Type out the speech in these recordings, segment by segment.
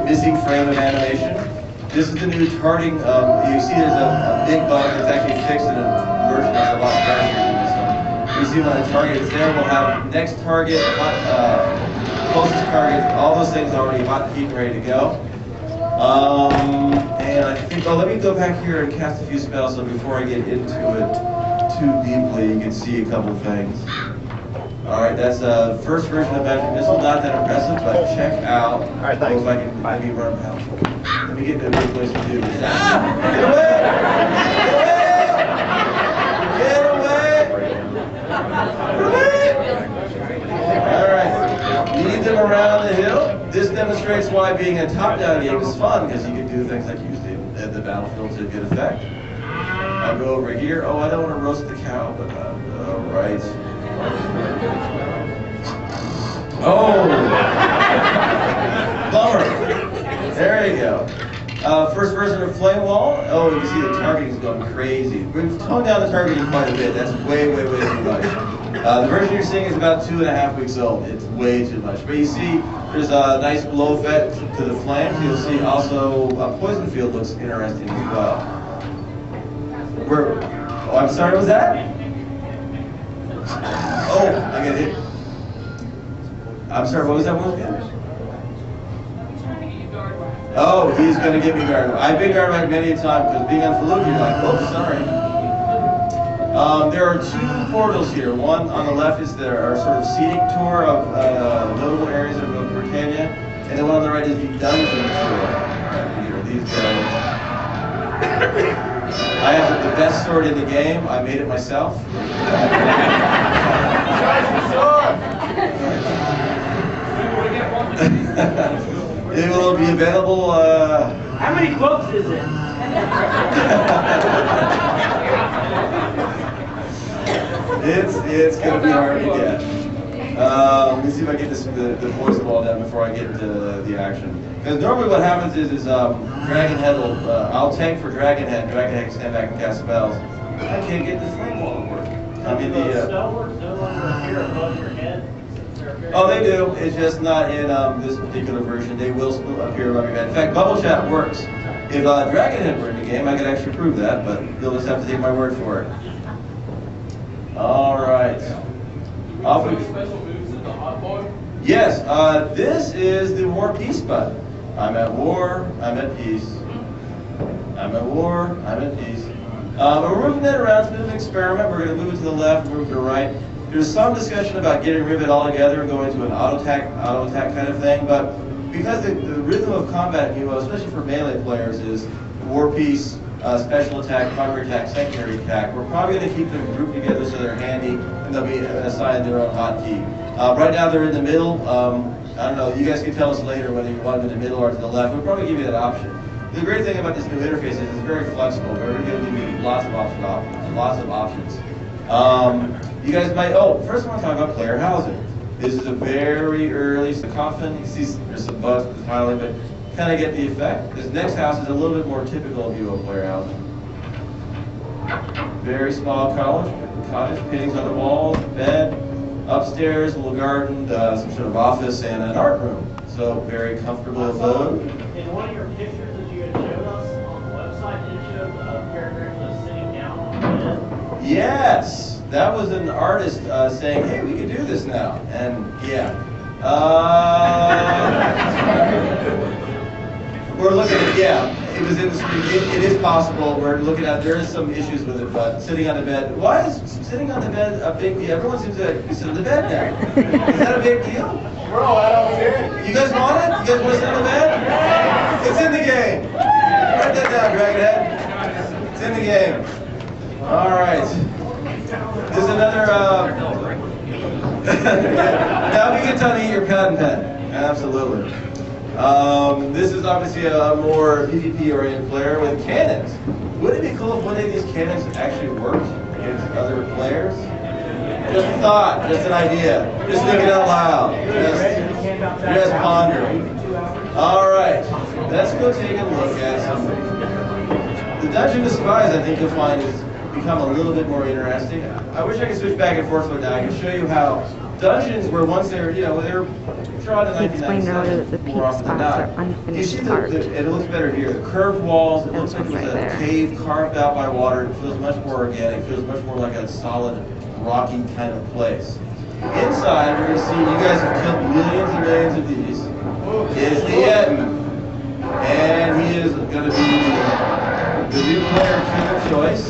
missing frame of animation. This is the new targeting. You see there's a big bug that's actually fixed in a version that's a lot faster than this one. You see when the target is there, we'll have next target, closest target, all those things already hot, heat, and ready to go. And I think, let me go back here and cast a few spells so before I get into it too deeply, you can see a couple things. Alright, that's the first version of Magic Missile, not that impressive, but check out. Alright, thanks. If I can, let me run out. Let me get to a good place to do this. Ah! Get away! Get away! Get away! Alright, lead them around the hill. This demonstrates why being a top-down game is fun, because you can do things like use the battlefield to good effect. I'll go over here. Oh, I don't want to roast the cow, but alright. Oh! Bummer. There you go. First version of Flame Wall. Oh, you can see the targeting is going crazy. We've toned down the targeting quite a bit. That's way, way, way too much. The version you're seeing is about 2.5 weeks old. It's way too much. But you see, there's a nice blow effect to the flames. You'll see also Poison Field looks interesting as well. Oh, I'm sorry, what was that? Oh, I get it. I'm sorry, what was that one again? Oh, he's going to get me guard. I've been guard back many a time because being on Fallujah, you're like, oh, sorry. There are two portals here. One on the left is our sort of scenic tour of notable areas of Britannia, and the one on the right is the dungeon tour. Right here, these guys. I have the best sword in the game. I made it myself. It will be available. How many books is it? It's going to be hard to get. Let me see if I get the poison wall down before I get into the action. Because normally what happens is Dragonhead will, I'll tank for Dragonhead. Dragonhead can stand back and cast spells. I can't get this flame wall to work. I'm in the. Spellworks no longer appear above your head. Oh, they do. It's just not in this particular version. They will appear above your head. In fact, Bubble Chat works. If Dragonhead were in the game, I could actually prove that, but you'll just have to take my word for it. All right. Off we Special moves in the hot bar? Yes, this is the War Peace button. I'm at war, I'm at peace. I'm at war, I'm at peace. We're moving that around. It's a bit of an experiment. We're going to move it to the left, move it to the right. There's some discussion about getting rid of it altogether and going to an auto attack kind of thing, but because the rhythm of combat in UO, especially for melee players, is War Peace, special attack, primary attack, secondary attack, we're probably going to keep them grouped together so they're handy and they'll be assigned their own hotkey. Right now they're in the middle. I don't know, you guys can tell us later whether you want them in the middle or to the left. We'll probably give you that option. The great thing about this new interface is it's very flexible. We're going to give you lots of options. You guys might, first I want to talk about player housing. This is a very early coffin. You see there's some bugs with the tiling, but kind of get the effect. This next house is a little bit more typical of UO player housing. Very small cottage, paintings on the walls, bed, upstairs, a little garden, some sort of office, and an art room. So very comfortable abode. In one of your pictures that you had showed us on the website, it showed a paragraph of sitting down on the bed. Yes, that was an artist saying, hey, we can do this now. And yeah. We're looking at, it was in the screen. It is possible. We're looking at, there is some issues with it, but sitting on the bed. Why is sitting on the bed a big deal? Everyone seems to sit on the bed now. Is that a big deal? We're all out over here. You guys want it? You guys want to sit on the bed? It's in the game. Write that down, Dragonhead. It's in the game. All right. There's another, now we get time to eat your patent pen. Absolutely. This is obviously a more PvP-oriented player with cannons. Wouldn't it be cool if one of these cannons actually worked against other players? Just a thought, just an idea. Just thinking out loud. Just pondering. All right, let's go take a look at some. The Dungeon of Spies, I think you'll find, has become a little bit more interesting. I wish I could switch back and forth, but now I can show you how dungeons were once they were, they were drawn in He explained earlier that the 1997 peak more often than spots are not. You unfinished see, art. and it looks better here. The curved walls, it looks like it was Right a there. cave carved out by water. It feels much more organic. It feels much more like a solid, rocky kind of place. Inside, we're going to see, you guys have killed millions and millions of these, is the Etten. And he is going to be the new player king of choice.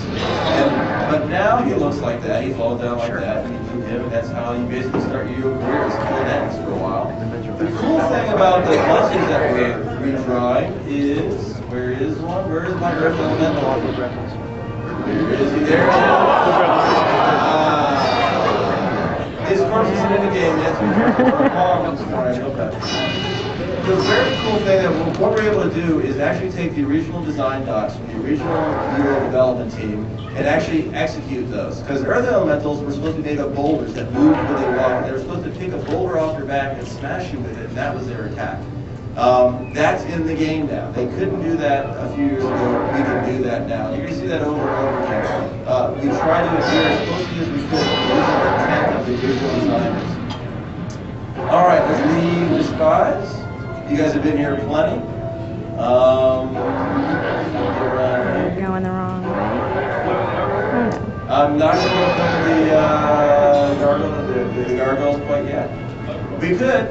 But now he looks like that. He falls down like that. And you move him, and that's how you basically start your career as killing Ettins for a while. The cool thing about the monsters that we're redrawing is, where is one? Where is my Earth Elemental? Where is he? There he is. His corpse isn't in the game yet. The very cool thing that what we're able to do is actually take the original design docs from the original UO development team and actually execute those. Because Earth Elementals were supposed to be made of boulders that moved when they walked. They were supposed to pick a boulder off your back and smash you with it, and that was their attack. That's in the game now. They couldn't do that a few years ago. We can do that now. You're going to see that over and over again. We tried to adhere as closely as we could to the intent of the original designers. All right, let's leave the spies. You guys have been here plenty. You're going the wrong way. I'm not going to open the gargoyles quite yet. We could.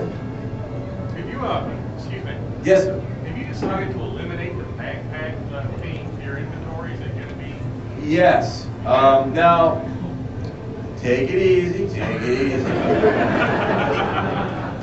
If you, excuse me, Yes, sir. if you decided to eliminate the backpack theme for your inventory, is it going to be? Yes. Now, take it easy. Take it easy.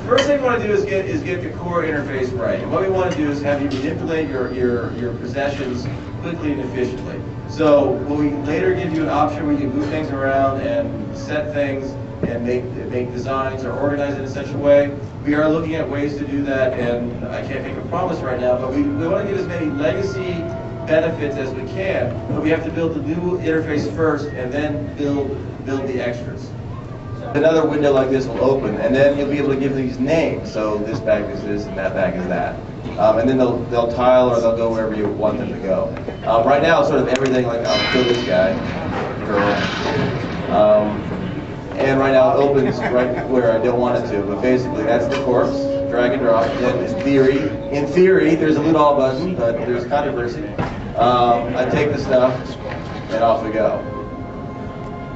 First thing we want to do is get the core interface right. And what we want to do is have you manipulate your possessions quickly and efficiently. So when we later give you an option where you can move things around and set things and make designs or organize it in such a way, we are looking at ways to do that, and I can't make a promise right now, but we want to get as many legacy benefits as we can, but we have to build the new interface first and then build the extras. Another window like this will open, and then you'll be able to give these names. So this bag is this, and that bag is that. And then they'll tile or they'll go wherever you want them to go. Right now, it's sort of everything like I'll kill this guy, girl. And right now it opens right where I don't want it to. But basically, that's the corpse. Drag and drop. Then in theory, there's a loot all button, but there's controversy. I take the stuff, and off we go.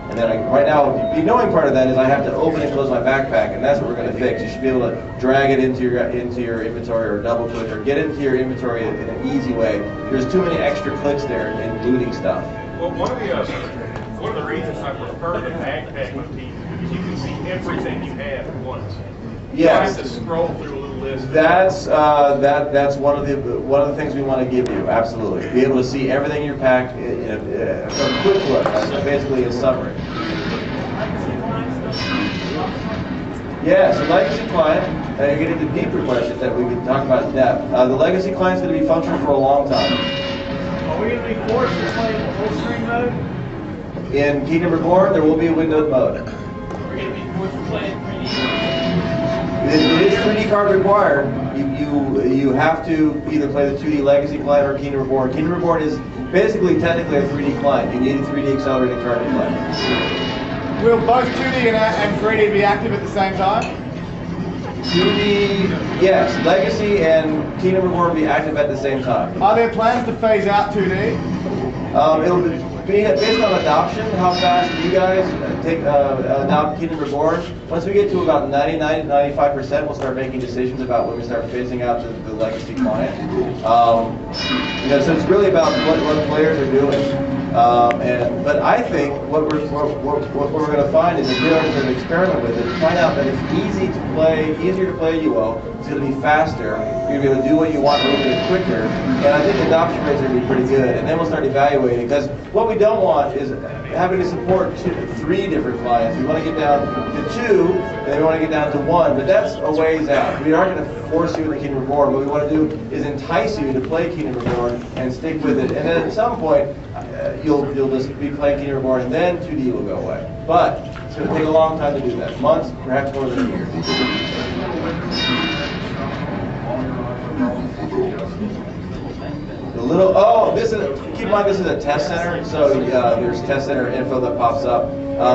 And then right now, the annoying part of that is I have to open and close my backpack, and that's what we're going to fix. You should be able to drag it into your inventory, or double click, or get into your inventory in an easy way. There's too many extra clicks there in looting stuff. Well, one of the reasons I prefer the backpack with these is because you can see everything you have at once. Yes. You don't have to scroll through a little list. That's one of the things we want to give you. Absolutely, be able to see everything in your pack in a quick look. So basically, a summary. Yeah, so legacy client, and you're getting into deeper questions that we could talk about in depth. The legacy client's going to be functional for a long time. Are we going to be forced to play in full screen mode? In Kingdom Reborn, there will be a windowed mode. We're going to be forced to play in 3D. It is 3D card required. You have to either play the 2D Legacy client or Kingdom Reborn. Kingdom Reborn is basically technically a 3D client. You need a 3D accelerated card to play. Will both 2D and 3D be active at the same time? 2D, yes. Legacy and Kingdom Reborn will be active at the same time. Are there plans to phase out 2D? It'll be based on adoption, how fast you guys adopt Kingdom Reborn. Once we get to about 99-95%, we'll start making decisions about when we start phasing out the legacy client. So it's really about what players are doing. But I think what we're going to find is if we're going to experiment with it, find out that it's easier to play UO. It's going to be faster. You're going to be able to do what you want a little bit quicker. And I think the adoption rates are going to be pretty good. And then we'll start evaluating, because what we don't want is having to support 3 different clients. We want to get down to 2, and then we want to get down to 1. But that's a ways out. We aren't going to force you into Kingdom Reborn. What we want to do is entice you to play Kingdom Reborn and stick with it. And then at some point, you'll just be playing Kingdom Reborn, and then 2D will go away. But it's going to take a long time to do that. Months, perhaps more than a year. Keep in mind this is a test center, so there's test center info that pops up.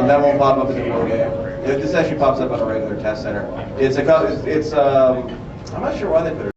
That won't pop up in the real game. This actually pops up on a regular test center. I'm not sure why they put it.